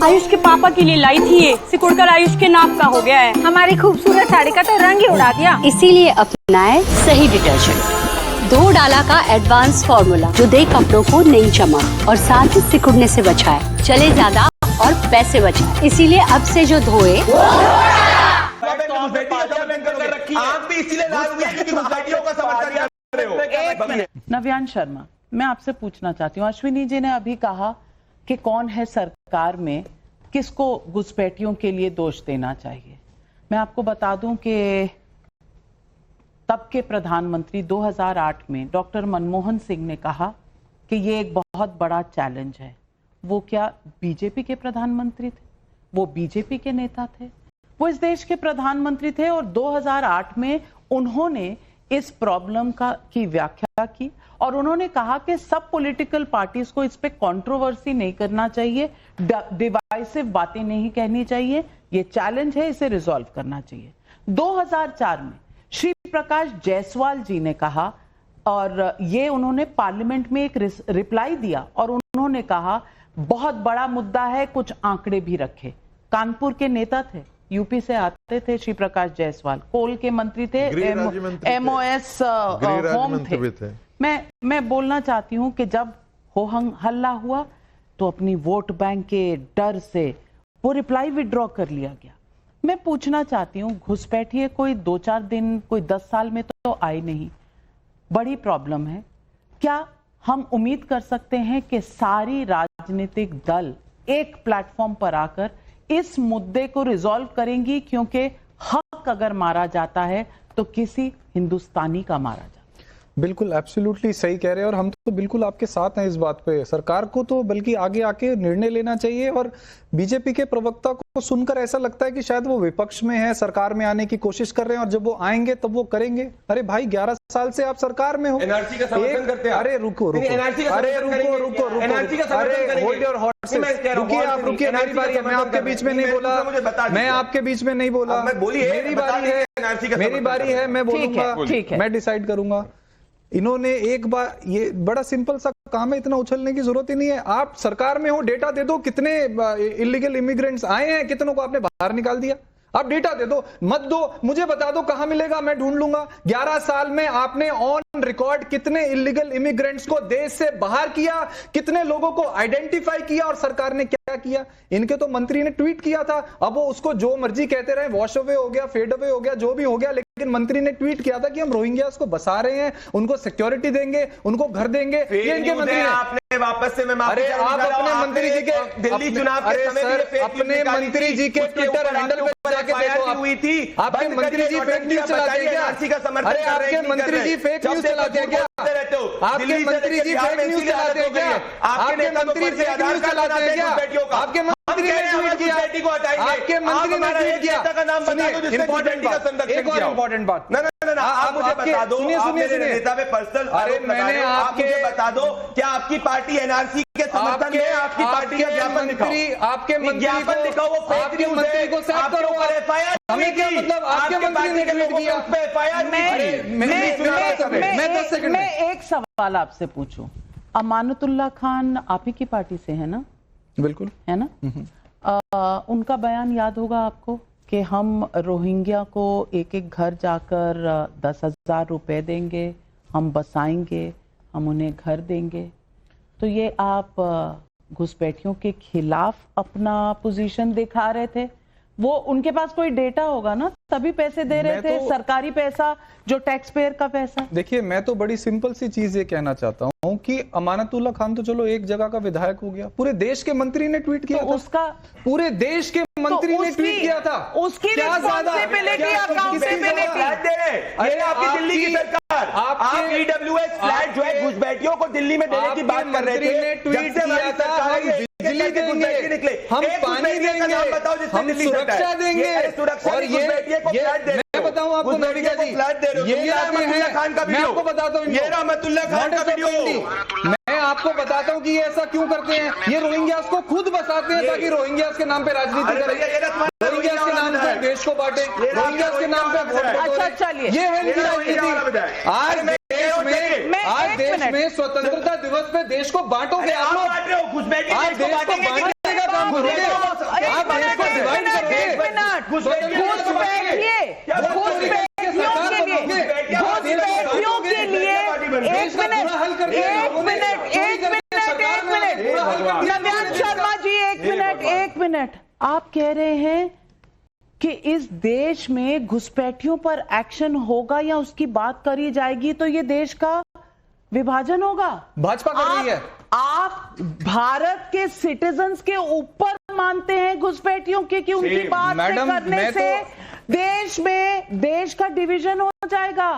आयुष के पापा के लिए लाई थी ये, सिकुड़कर आयुष के नाक का हो गया है। हमारी खूबसूरत साड़ी का तो रंग ही उड़ा दिया। इसीलिए अपनाए सही डिटर्जेंट, 2 डाला का एडवांस फॉर्मूला जो दे कपड़ों को नई चमक और साथ ही सिकुड़ने से बचाए, चले ज्यादा और पैसे बचाए। इसीलिए अब से जो धोए नव्यान शर्मा, मैं आपसे पूछना चाहती हूँ, अश्विनी जी ने अभी कहा कि कौन है सरकार में किसको घुसपैठियों के लिए दोष देना चाहिए। मैं आपको बता दूं कि तब के प्रधानमंत्री 2008 में डॉक्टर मनमोहन सिंह ने कहा कि ये एक बहुत बड़ा चैलेंज है। वो क्या बीजेपी के प्रधानमंत्री थे? वो बीजेपी के नेता थे, वो इस देश के प्रधानमंत्री थे और 2008 में उन्होंने इस प्रॉब्लम की व्याख्या की और उन्होंने कहा कि सब पॉलिटिकल पार्टीज को इस पे कंट्रोवर्सी नहीं करना चाहिए, डिवाइसिव बातें नहीं कहनी चाहिए, ये चैलेंज है, इसे रिजॉल्व करना चाहिए। 2004 में श्री प्रकाश जायसवाल जी ने कहा और ये उन्होंने पार्लियामेंट में एक रिप्लाई दिया और उन्होंने कहा बहुत बड़ा मुद्दा है, कुछ आंकड़े भी रखे। कानपुर के नेता थे, यूपी से आते थे श्री प्रकाश जायसवाल, कोल के मंत्री थे, एमओएस होम थे। मैं बोलना चाहती हूं कि जब हो हल्ला हुआ तो अपनी वोट बैंक के डर से वो रिप्लाई विड्रॉ कर लिया गया। मैं पूछना चाहती हूं, घुसपैठिए कोई 2-4 दिन, कोई 10 साल में तो आई नहीं, बड़ी प्रॉब्लम है। क्या हम उम्मीद कर सकते हैं कि सारी राजनीतिक दल एक प्लेटफॉर्म पर आकर इस मुद्दे को रिजॉल्व करेंगी? क्योंकि हक अगर मारा जाता है तो किसी हिंदुस्तानी का मारा जाता है। बिल्कुल एब्सोल्युटली सही कह रहे हैं और हम तो बिल्कुल आपके साथ हैं इस बात पे। सरकार को तो बल्कि आगे आके निर्णय लेना चाहिए और बीजेपी के प्रवक्ता को सुनकर ऐसा लगता है कि शायद वो विपक्ष में है, सरकार में आने की कोशिश कर रहे हैं और जब वो आएंगे तब वो करेंगे। अरे भाई 11 साल से आप सरकार में हो, एनआरसी का समर्थन करते हैं। अरे रुको, अरे रुको, एनआरसी का समर्थन होल्ड योर हॉर्सेस, रुकिए आप, रुकिए, मेरी बारी है, मैं आपके बीच में नहीं बोला, मैं आपके बीच में नहीं बोला, मेरी बारी है, मैं बोलूंगा, मैं डिसाइड करूंगा। इन्होंने एक बार, ये बड़ा सिंपल सा काम है, इतना उछलने की जरूरत ही नहीं है। आप सरकार में हो, डेटा दे दो, कितने इलीगल इमिग्रेंट्स आए हैं, कितनों को आपने बाहर निकाल दिया। आप डेटा दे दो, मत दो, मुझे बता दो कहां मिलेगा, मैं ढूंढ लूंगा। 11 साल में आपने ऑन रिकॉर्ड कितने इलीगल इमिग्रेंट्स को देश से बाहर किया, कितने लोगों को आइडेंटिफाई किया और सरकार ने क्या किया? इनके तो मंत्री ने ट्वीट किया था, अब वो उसको जो मर्जी कहते रहे, वॉश अवे हो गया, फेड अवे हो गया, जो भी हो गया, लेकिन मंत्री ने ट्वीट किया था कि हम रोहिंग्यास को बसा रहे हैं, उनको सिक्योरिटी देंगे, उनको घर देंगे। ये इनके मंत्री ने आपने वापस से, मैं अरे आप अपने मंत्री जी के दिल्ली चुनाव के समय अपने मंत्री जी के ट्विटर हैंडल पे जाके देखो, हुई थी, आपके मंत्री जी फेक न्यूज चलाते हैं क्या? अरे आपके मंत्री जी फेक न्यूज चलाते हैं क्या? आपके मंत्री जी फेक न्यूज चलाते हैं क्या? आपके मंत्री फेक न्यूज चलाते हैं क्या? आपके मंत्री ने ट्वीट किया, आपके मंत्री ने ट्वीट किया। एक और इम्पोर्टेंट बात, आप मुझे बता दो, सुनिए नेता पे पर्सनल, अरे मैंने आपके, मुझे बता दो, क्या आपकी पार्टी एनआरसी के समर्थन में? आपकी पार्टी का ज्ञापन दिखाओ, आपके ज्ञापन दिखाओ, वो फेक न्यूज है, को सेट करो। हमें क्या मतलब, आपके मंत्री ने ट्वीट किया, मैं एक सवाल आपसे पूछूं, अमानतुल्लाह खान आप ही की पार्टी से है ना? बिल्कुल है ना? उनका बयान याद होगा आपको कि हम रोहिंग्या को एक एक घर जाकर 10,000 रुपए देंगे, हम बसाएंगे, हम उन्हें घर देंगे। तो ये आप घुसपैठियों के खिलाफ अपना पोजीशन दिखा रहे थे। वो उनके पास कोई डेटा होगा ना, तभी पैसे दे रहे थे, सरकारी पैसा, जो टैक्स पेयर का पैसा। देखिए, मैं तो बड़ी सिंपल सी चीज ये कहना चाहता हूँ कि अमानतुल्लाह खान तो चलो एक जगह का विधायक हो गया, पूरे देश के मंत्री ने ट्वीट किया, तो उसका पूरे देश के मंत्री ने ट्वीट किया था, उसकी रिस्पांसिबिलिटी, अकाउंटेबिलिटी। अरे आपकी दिल्ली की सरकार, आप ईडब्ल्यूएस फ्लैट जो है घुसपैठियों को दिल्ली में देने की बात कर रहे थे, ट्वीट किया था, हम बिजली देंगे, हम पानी देंगे, हम सुरक्षा देंगे, और मैं बताऊं आपको नाविका जी, ये खान का वीडियो, मैं आपको बताता हूँ, ये रहमतुल्लाह खान का वीडियो, मैं आपको बताता हूँ कि ये ऐसा क्यों करते हैं। ये रोहिंग्यास को खुद बसाते हैं ताकि रोहिंग्यास के नाम पे राजनीति करें, रोहिंग्यास के नाम पे देश को बांटे, रोहिंग्यास के नाम पे वोट बटोरे। चलिए, ये है इनकी राजनीति। आज देश में स्वतंत्रता दिवस पे देश को बांटोगे आप लोग, आज देश को बांटने का काम करोगे। मिनट, घुसपैठियों के लिए एक मिनट, नव्यान शर्मा जी, एक मिनट। आप कह रहे हैं कि इस देश में घुसपैठियों पर एक्शन होगा या उसकी बात करी जाएगी तो ये देश का विभाजन होगा। भाजपा कर रही है। आप भारत के सिटीजन्स के ऊपर मानते हैं घुसपैठियों के कि उनकी बात करने से देश में देश का डिवीजन हो जाएगा।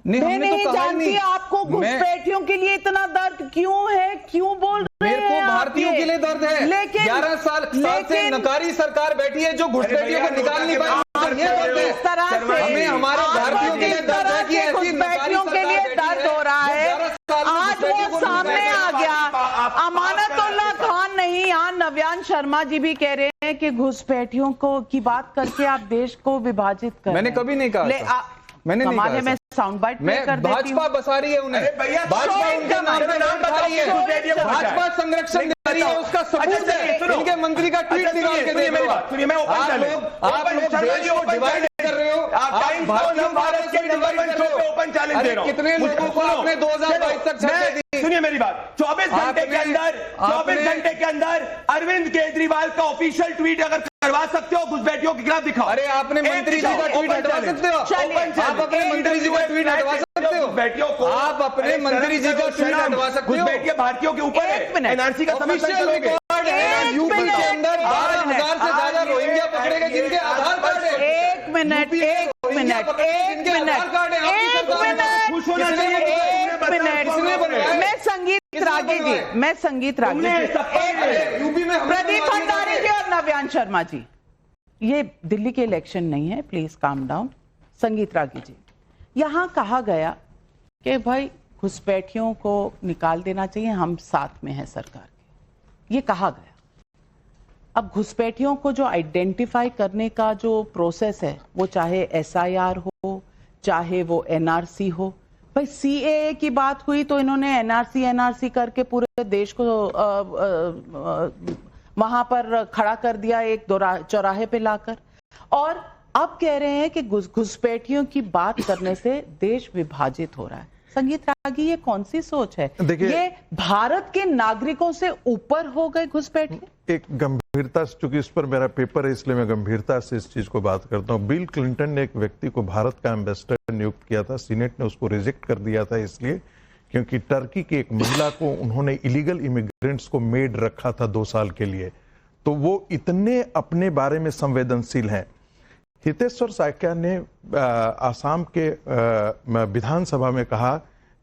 मैं नहीं जानती आपको घुसपैठियों के लिए इतना दर्द क्यों है, क्यों बोल रहे हैं? मेरे को भारतीयों के लिए दर्द है। लेकिन 11 साल से नकारी सरकार बैठी है जो घुसपैठियों को निकाल नहीं पाई। ये दर्द है। इस तरह से हमें हमारे भारतीयों के लिए दर्द है कि ऐसी घुसपैठियों के लिए दर्द हो रहा है। आज वो सामने आ गया। अमानतुल्लाह खान नहीं, यहाँ नव्यान शर्मा जी भी कह रहे हैं कि घुसपैठियों को की बात करके आप देश को विभाजित कर। मैंने कभी नहीं कहा। मैंने नहीं कहा। मैं साउंड बाइट प्ले कर देती हूं। भाजपा बसा रही है उन्हें। भाजपा उनका नाम उठा रही है। भाजपा संरक्षण दे रही है, उसका सबूत है। इनके मंत्री का ट्वीट निकाल के दे रहे हो। आप लोग देश को डिवाइड कर रहे हो। भारत के डिवाइड कर रहे हो। ओपन चैलेंज दे रहा हूं। कितने लोगों को आपने 2022 तक छात्र दी? सुनिए मेरी बात। 24 घंटे के अंदर अरविंद केजरीवाल का ऑफिशियल ट्वीट अगर करवा सकते हो घुसपैठियों के खिलाफ दिखाओ। अरे आपने मंत्री जी का ट्वीट हटवा सकते हो। आप अपने मंत्री जी का ट्वीट हटवा सकते हो। घुसपैठियों को आप अपने मंत्री जी का ट्वीट हटवा सकते हो। घुसपैठियों भारतीयों के ऊपर एनआरसी का ऑफिशियल रिकॉर्ड है। यूपी के अंदर 12,000 से ज्यादा रोहिंग्या पकड़े गए जिनके आधार कार्ड है। एक मिनट, मैं संगीत रागी जी, यूपी में प्रदीप भंडारी जी और नव्यान शर्मा जी, ये दिल्ली के इलेक्शन नहीं है, प्लीज काम डाउन। संगीत रागी जी, यहां कहा गया कि भाई घुसपैठियों को निकाल देना चाहिए, हम साथ में हैं सरकार के, ये कहा गया। अब घुसपैठियों को जो आइडेंटिफाई करने का जो प्रोसेस है, वो चाहे एसआईआर हो, चाहे वो एनआरसी हो। भाई सीएए की बात हुई तो इन्होंने एनआरसी करके पूरे देश को वहां पर खड़ा कर दिया, एक चौराहे पे लाकर। और अब कह रहे हैं कि घुसपैठियों की बात करने से देश विभाजित हो रहा है। संगीत रागी, ये कौन सी सोच है? ये भारत के नागरिकों से ऊपर हो गए घुसपैठिए? एक गंभीरता, चूंकि इस पर मेरा पेपर है इसलिए मैं गंभीरता से इस चीज को बात करता हूं। बिल क्लिंटन ने एक व्यक्ति को भारत का एम्बेसडर नियुक्त किया था, सीनेट ने उसको रिजेक्ट कर दिया था, इसलिए क्योंकि टर्की की एक महिला को उन्होंने इलीगल इमिग्रेंट्स को मेड रखा था 2 साल के लिए। तो वो इतने अपने बारे में संवेदनशील हैं। हितेश्वर साक्या ने आसाम के विधानसभा में कहा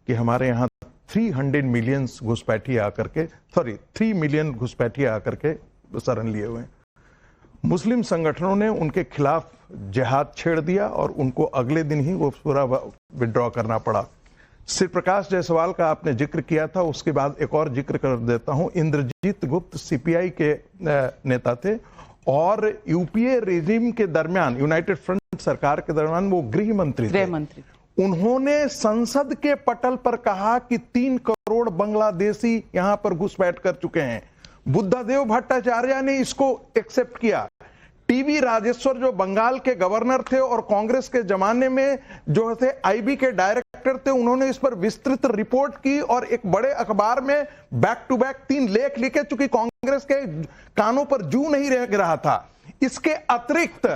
कि हमारे यहाँ 300 मिलियन घुसपैठिए आकर के 3 मिलियन घुसपैठिए आकर के शरण लिए हुए हैं। मुस्लिम संगठनों ने उनके खिलाफ जिहाद छेड़ दिया और उनको अगले दिन ही वो पूरा विड्रॉ करना पड़ा। श्री प्रकाश जायसवाल का आपने जिक्र किया था, उसके बाद एक और जिक्र कर देता हूं। इंद्रजीत गुप्त सीपीआई के नेता थे और यूपीए रेजिम के दरमियान, यूनाइटेड फ्रंट सरकार के दरमियान वो गृह मंत्री थे। उन्होंने संसद के पटल पर कहा कि 3 करोड़ बांग्लादेशी यहां पर घुसपैठ कर चुके हैं। बुद्धदेव भट्टाचार्य ने इसको एक्सेप्ट किया। टीवी राजेश्वर जो बंगाल के गवर्नर थे और कांग्रेस के जमाने में जो थे आईबी के डायरेक्टर थे, उन्होंने इस पर विस्तृत रिपोर्ट की और एक बड़े अखबार में बैक टू बैक 3 लेख लिखे, चूंकि कांग्रेस के कानों पर जू नहीं रहा था। इसके अतिरिक्त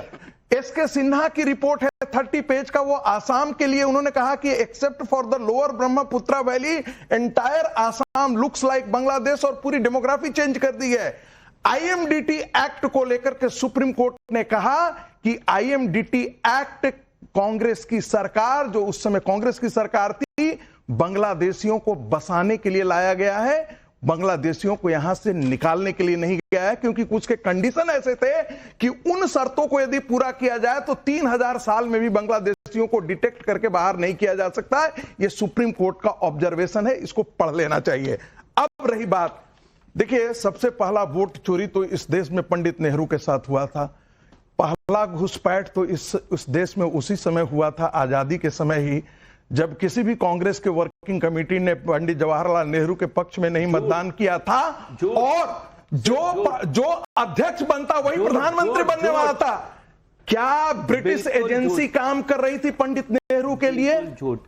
एसके सिन्हा की रिपोर्ट है 30 पेज का, वो आसाम के लिए उन्होंने कहा कि except for the lower Brahmaputra valley entire Assam looks like Bangladesh, और पूरी डेमोग्राफी चेंज कर दी है। आईएमडीटी एक्ट को लेकर के सुप्रीम कोर्ट ने कहा कि आईएमडीटी एक्ट कांग्रेस की सरकार, जो उस समय कांग्रेस की सरकार थी, बांग्लादेशियों को बसाने के लिए लाया गया है, बांग्लादेशियों को यहां से निकालने के लिए नहीं गया है, क्योंकि कुछ के कंडीशन ऐसे थे कि उन शर्तों को यदि पूरा किया जाए तो 3000 साल में भी बांग्लादेशियों को डिटेक्ट करके बाहर नहीं किया जा सकता है। यह सुप्रीम कोर्ट का ऑब्जर्वेशन है, इसको पढ़ लेना चाहिए। अब रही बात, देखिए, सबसे पहला वोट चोरी तो इस देश में पंडित नेहरू के साथ हुआ था। पहला घुसपैठ तो इस देश में उसी समय हुआ था, आजादी के समय ही, जब किसी भी कांग्रेस के वर्किंग कमेटी ने पंडित जवाहरलाल नेहरू के पक्ष में नहीं मतदान किया था, और जो अध्यक्ष बनता वही प्रधानमंत्री बनने वाला था। क्या ब्रिटिश एजेंसी काम कर रही थी पंडित नेहरू के लिए?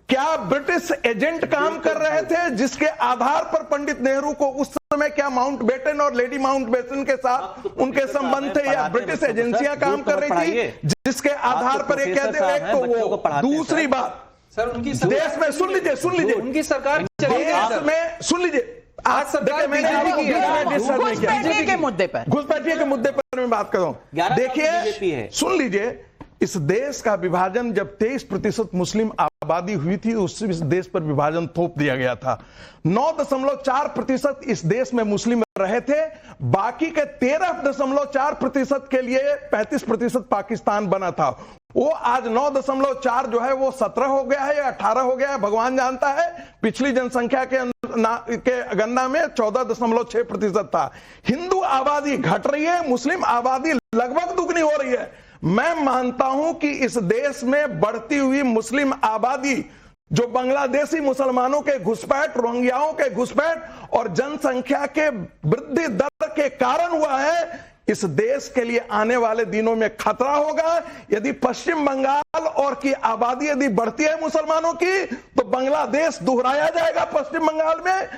क्या ब्रिटिश एजेंट काम कर रहे थे जिसके आधार पर पंडित नेहरू को उस समय क्या माउंटबेटन और लेडी माउंटबेटन के साथ उनके संबंध थे, या ब्रिटिश एजेंसियां काम कर रही थी जिसके आधार पर ये कहते हैं? एक तो वो, दूसरी बात सर उनकी देश में सुन लीजिए उनकी सरकार देश में सुन लीजिए, आज सरकार घुसपैठिए के मुद्दे पर, घुसपैठिए के मुद्दे पर मैं बात कर रहा हूं। देखिए सुन लीजिए, इस देश का विभाजन जब 23% मुस्लिम आबादी हुई थी, उससे इस देश पर विभाजन थोप दिया गया था। 9.4% इस देश में मुस्लिम रहे थे, बाकी के 13.4% के लिए 35% पाकिस्तान बना था। वो आज 9.4 जो है वो 17 हो गया है या 18 हो गया है, भगवान जानता है। पिछली जनसंख्या के गणना में 14.6% था। हिंदू आबादी घट रही है, मुस्लिम आबादी लगभग दुगनी हो रही है। मैं मानता हूं कि इस देश में बढ़ती हुई मुस्लिम आबादी जो बांग्लादेशी मुसलमानों के घुसपैठ, रोहिंग्याओं के घुसपैठ और जनसंख्या के वृद्धि दर के कारण हुआ है, इस देश के लिए आने वाले दिनों में खतरा होगा। यदि पश्चिम बंगाल और की आबादी यदि बढ़ती है मुसलमानों की, तो बांग्लादेश दोहराया जाएगा पश्चिम बंगाल में।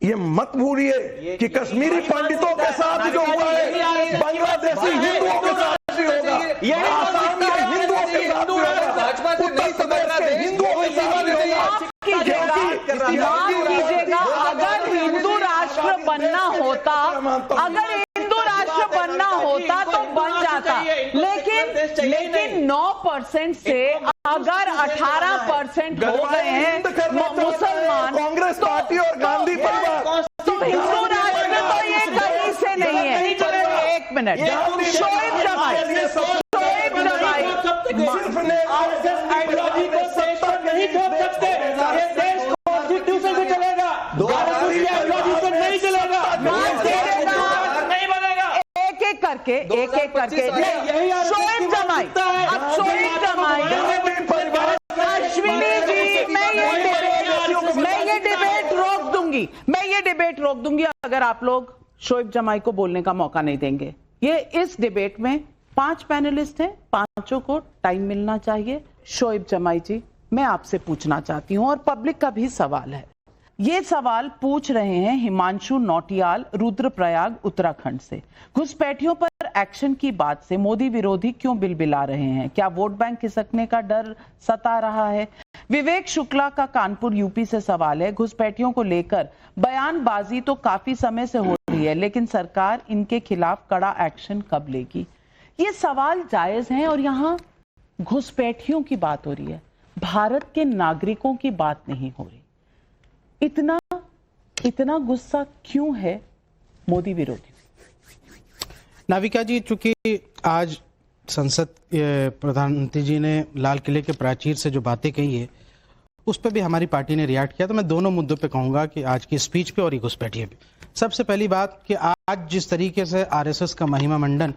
ये मत भूलिए कि कश्मीरी पंडितों के साथ जो हुआ है, बांग्लादेशी हिंदुओं के साथ भी होगा, आसाम के हिंदुओं के साथ भी होगा, उत्तर प्रदेश के हिंदुओं के साथ भी होगा। अगर हिंदू राष्ट्र बनना होता, अगर हिंदू राष्ट्र बनना होता तो बन जाता, लेकिन 9% से अगर 18% हो गए हैं मुसलमान, कांग्रेस पार्टी और गांधी परिवार, तो हिंदू राष्ट्र में तो ये कहीं से नहीं है। एक मिनट, शोएब जमाई आइडियोलॉजी को देश पर नहीं थोप सकते। ये देश कॉन्स्टिट्यूशन से चलेगा, आइडियोलॉजी से नहीं चलेगा, नहीं बनेगा। एक एक करके शोएब जमाई, अब शोएब जमाई, अश्विनी जी, मैं ये डिबेट रोक दूंगी अगर आप लोग शोएब जमाई को बोलने का मौका नहीं देंगे। ये इस डिबेट में 5 पैनलिस्ट हैं, 5 को टाइम मिलना चाहिए। शोएब जमाई जी, मैं आपसे पूछना चाहती हूं, और पब्लिक का भी सवाल है। ये सवाल पूछ रहे हैं हिमांशु नौटियाल, रुद्रप्रयाग, उत्तराखंड से। घुसपैठियों पर एक्शन की बात से मोदी विरोधी क्यों बिलबिला रहे हैं? क्या वोट बैंक खिसकने का डर सता रहा है? विवेक शुक्ला का कानपुर यूपी से सवाल है। घुसपैठियों को लेकर बयानबाजी तो काफी समय से हो रही है, लेकिन सरकार इनके खिलाफ कड़ा एक्शन कब लेगी? ये सवाल जायज हैं, और यहाँ घुसपैठियों की बात हो रही है, भारत के नागरिकों की बात नहीं हो रही। इतना गुस्सा क्यों है मोदी विरोधी? नाविका जी, चूंकि आज संसद प्रधानमंत्री जी ने लाल किले के प्राचीर से जो बातें कही है, उस पर भी हमारी पार्टी ने रिएक्ट किया। तो मैं दोनों मुद्दों पे कहूंगा कि आज की स्पीच पे और ये घुसपैठिए पे। सबसे पहली बात कि आज जिस तरीके से आरएसएस का महिमा मंडन